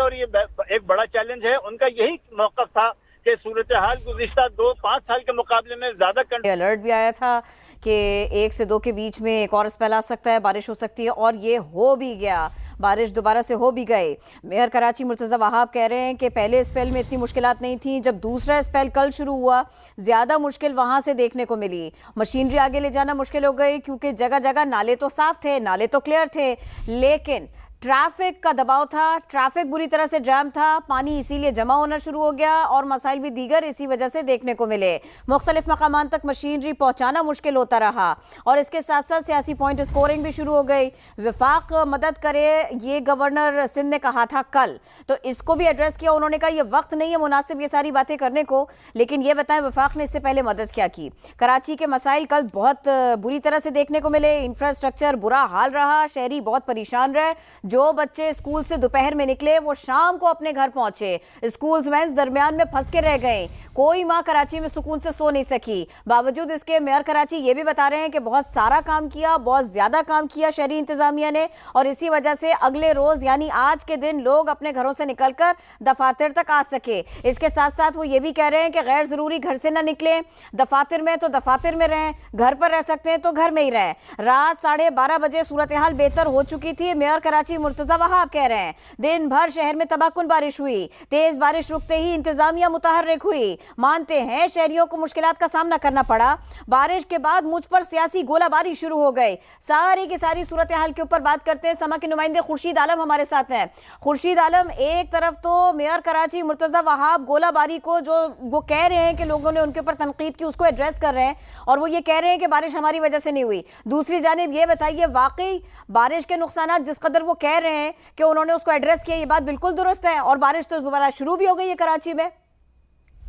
और ये एक बड़ा चैलेंज है। उनका यही मौक़िफ़ था कि सूरत हाल गुज़िश्ता 2-5 साल के मुकाबले में ज़्यादा अलर्ट भी आया था कि 1 से 2 के बीच में एक और स्पेल आ सकता है, बारिश हो सकती है, और ये हो भी गया। बारिश दोबारा से हो भी गए। मेयर कराची मुर्तज़ा वहाब कह रहे हैं कि पहले स्पेल में इतनी मुश्किलात नहीं थी, जब दूसरा स्पेल कल शुरू हुआ ज़्यादा मुश्किल वहाँ से देखने को मिली। मशीनरी आगे ले जाना मुश्किल हो गई क्योंकि जगह जगह नाले तो साफ थे, नाले तो क्लियर थे, लेकिन ट्रैफिक का दबाव था, ट्रैफिक बुरी तरह से जाम था, पानी इसीलिए जमा होना शुरू हो गया और मसाइल भी दीगर इसी वजह से देखने को मिले। मुख्तलिफ मकामान तक मशीनरी पहुंचाना मुश्किल होता रहा और इसके साथ साथ सियासी पॉइंट स्कोरिंग भी शुरू हो गई। विफाक मदद करे, ये गवर्नर सिंध ने कहा था कल, तो इसको भी एड्रेस किया। उन्होंने कहा यह वक्त नहीं है मुनासिब ये सारी बातें करने को, लेकिन ये बताएं विफाक ने इससे पहले मदद क्या की। कराची के मसाइल कल बहुत बुरी तरह से देखने को मिले, इंफ्रास्ट्रक्चर बुरा हाल रहा, शहरी बहुत परेशान रहे। जो बच्चे स्कूल से दोपहर में निकले वो शाम को अपने घर पहुंचे, स्कूल्स वैन्स दरमियान में फंस के रह गए, कोई मां कराची में सुकून से सो नहीं सकी। बावजूद इसके मेयर कराची ये भी बता रहे हैं कि बहुत सारा काम किया, बहुत ज्यादा काम किया शहरी इंतजामिया ने, और इसी वजह से अगले रोज यानी आज के दिन लोग अपने घरों से निकलकर दफातर तक आ सके। इसके साथ साथ वो ये भी कह रहे हैं कि गैर जरूरी घर से ना निकले, दफातर में तो दफातर में रहें, घर पर रह सकते हैं तो घर में ही रहें। रात 12:30 बजे सूरत हाल बेहतर हो चुकी थी। मेयर कराची मुर्तज़ा वहाब कह रहे हैं दिन भर शहर में तबाहकुन बारिश हुई, तेज बारिश रुकते ही इंतजामिया मुतहर्रिक हुई। मानते हैं शहरियों को मुश्किलात का सामना करना पड़ा, बारिश के बाद मुझ पर सियासी गोलाबारी शुरू हो गई। सारी की सारी सूरत हाल के ऊपर बात करते हैं। समा के नुमाइंदे खुर्शीद आलम हमारे साथ हैं। खुर्शीद आलम, एक तरफ तो मेयर कराची मुर्तज़ा वहाब गोलाबारी को जो वो कह रहे हैं कि लोगों ने उनके ऊपर तनकीद की उसको एड्रेस कर रहे हैं और वो ये कह रहे हैं कि बारिश हमारी वजह से नहीं हुई। दूसरी जानिब ये बताइए वाकई बारिश के नुकसान जिस कदर वो कह रहे हैं कि उन्होंने उसको एड्रेस किया, ये बात बिल्कुल दुरुस्त है और बारिश तो दोबारा शुरू भी हो गई है कराची में।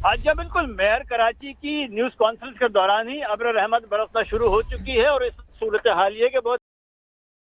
आज बिल्कुल मेयर कराची की न्यूज कॉन्फ्रेंस के दौरान ही अब्र रहमत बरसना शुरू हो चुकी है और इस सूरत हाल ये कि बहुत